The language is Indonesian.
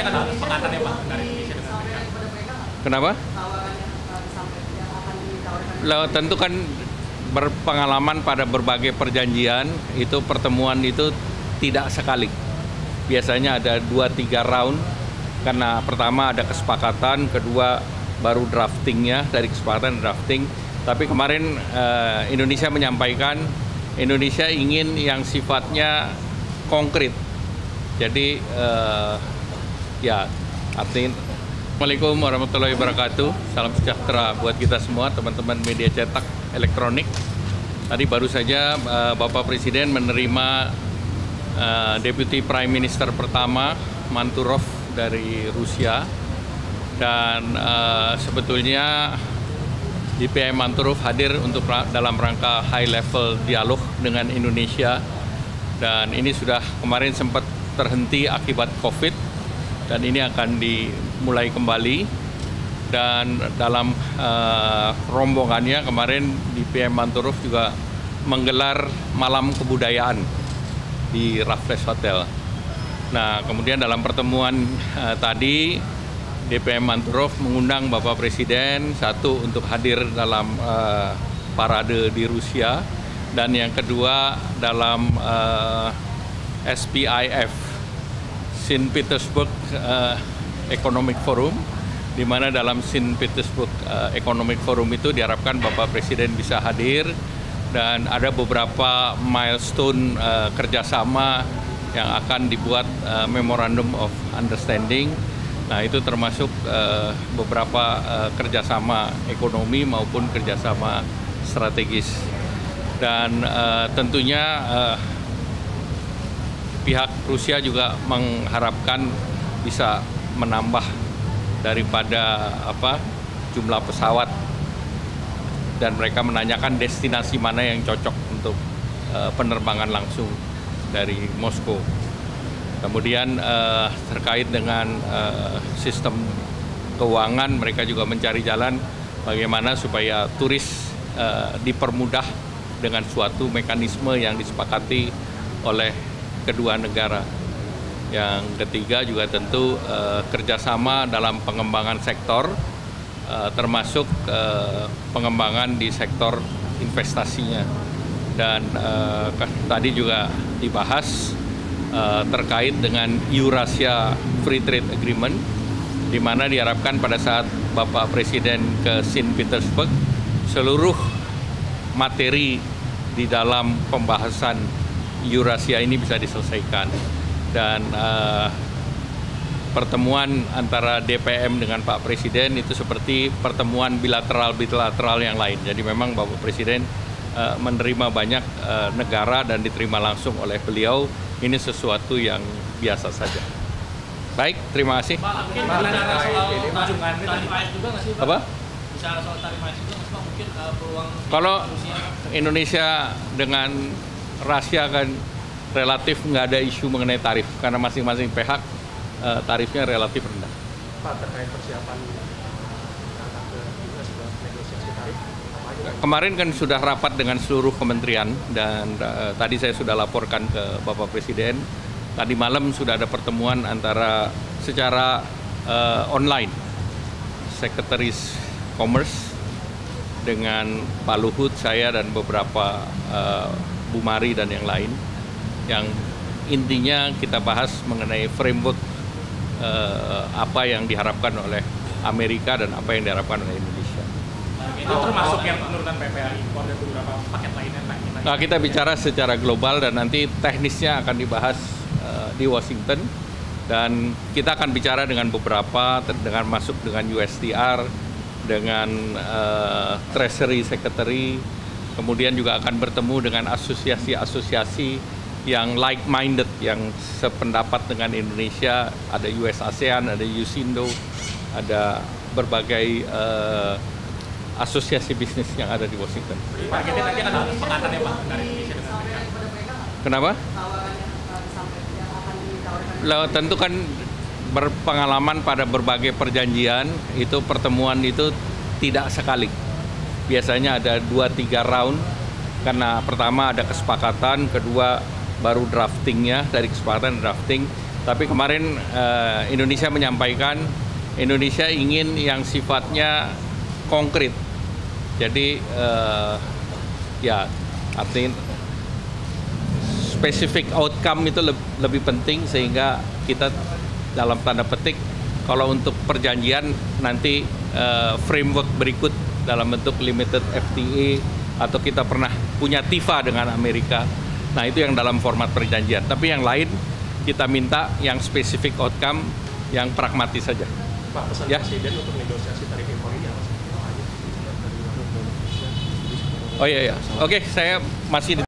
ada kesepakatan ya Pak dari Indonesia dengan Amerika. Kenapa? Tentu kan berpengalaman pada berbagai perjanjian, itu pertemuan itu tidak sekali. Biasanya ada 2-3 round, karena pertama ada kesepakatan, kedua baru draftingnya, dari kesepakatan drafting. Tapi kemarin Indonesia menyampaikan, Indonesia ingin yang sifatnya konkret. Jadi ya artinya Assalamualaikum warahmatullahi wabarakatuh. Salam sejahtera buat kita semua, teman-teman media cetak elektronik. Tadi baru saja Bapak Presiden menerima Deputy Prime Minister pertama Manturov dari Rusia, dan sebetulnya DPM Manturov hadir untuk dalam rangka high level dialog dengan Indonesia, dan ini sudah kemarin sempat terhenti akibat COVID, dan ini akan dimulai kembali. Dan dalam rombongannya kemarin DPM Manturov juga menggelar malam kebudayaan di Raffles Hotel. Nah, kemudian dalam pertemuan tadi DPM Manturov mengundang Bapak Presiden, satu untuk hadir dalam parade di Rusia, dan yang kedua dalam SPIF, St. Petersburg Economic Forum, di mana dalam St. Petersburg Economic Forum itu diharapkan Bapak Presiden bisa hadir, dan ada beberapa milestone kerjasama yang akan dibuat Memorandum of Understanding. Nah, itu termasuk beberapa kerjasama ekonomi maupun kerjasama strategis. Dan tentunya pihak Rusia juga mengharapkan bisa menambah daripada jumlah pesawat, dan mereka menanyakan destinasi mana yang cocok untuk penerbangan langsung dari Moskow. Kemudian terkait dengan sistem keuangan, mereka juga mencari jalan bagaimana supaya turis dipermudah dengan suatu mekanisme yang disepakati oleh kedua negara. Yang ketiga juga tentu kerjasama dalam pengembangan sektor, termasuk pengembangan di sektor investasinya. Dan tadi juga dibahas terkait dengan Eurasia Free Trade Agreement, di mana diharapkan pada saat Bapak Presiden ke St. Petersburg, seluruh materi di dalam pembahasan Eurasia ini bisa diselesaikan. Dan pertemuan antara DPM dengan Pak Presiden itu seperti pertemuan bilateral yang lain. Jadi memang Bapak Presiden menerima banyak negara dan diterima langsung oleh beliau. Ini sesuatu yang biasa saja. Baik, terima kasih. Pak, mungkin bicara soal tarif AS juga nggak sih Pak? Apa? Bicara soal tarif AS juga nggak sih Pak? Mungkin peluang Kalau Rusia. Indonesia dengan Rusia kan relatif nggak ada isu mengenai tarif, karena masing-masing pihak tarifnya relatif rendah. Pak, terkait persiapan angkat ke US buat negosiasi tarif, apa aja? Kemarin kan sudah rapat dengan seluruh kementerian, dan tadi saya sudah laporkan ke Bapak Presiden. Tadi malam sudah ada pertemuan antara secara online Sekretaris Commerce dengan Pak Luhut, saya dan beberapa Bu Mari dan yang lain, yang intinya kita bahas mengenai framework apa yang diharapkan oleh Amerika dan apa yang diharapkan oleh Indonesia. Itu termasuk yang penurunan PPh impor dan beberapa paket lainnya Pak. Nah, kita bicara secara global, dan nanti teknisnya akan dibahas di Washington, dan kita akan bicara dengan beberapa, dengan masuk dengan USTR, dengan Treasury Secretary, kemudian juga akan bertemu dengan asosiasi-asosiasi yang like-minded, yang sependapat dengan Indonesia. Ada US ASEAN, ada USINDO, ada berbagai asosiasi bisnis yang ada di Washington. Pak, jadi nanti akan ada kesepakatan ya Pak dari Indonesia dengan Amerika. Kenapa? Tentu kan berpengalaman pada berbagai perjanjian, itu pertemuan itu tidak sekali. Biasanya ada 2-3 round, karena pertama ada kesepakatan, kedua baru draftingnya, dari kesepakatan drafting. Tapi kemarin Indonesia menyampaikan Indonesia ingin yang sifatnya konkret. Jadi ya artinya spesifik outcome itu lebih penting, sehingga kita dalam tanda petik kalau untuk perjanjian nanti framework berikut dalam bentuk limited FTA atau kita pernah punya TIFA dengan Amerika. Nah, itu yang dalam format perjanjian. Tapi yang lain kita minta yang spesifik outcome, yang pragmatis saja. Pak, pesan Ya. Presiden untuk negosiasi tarif impor ini apa sih? Oh iya, iya. Oke, saya masih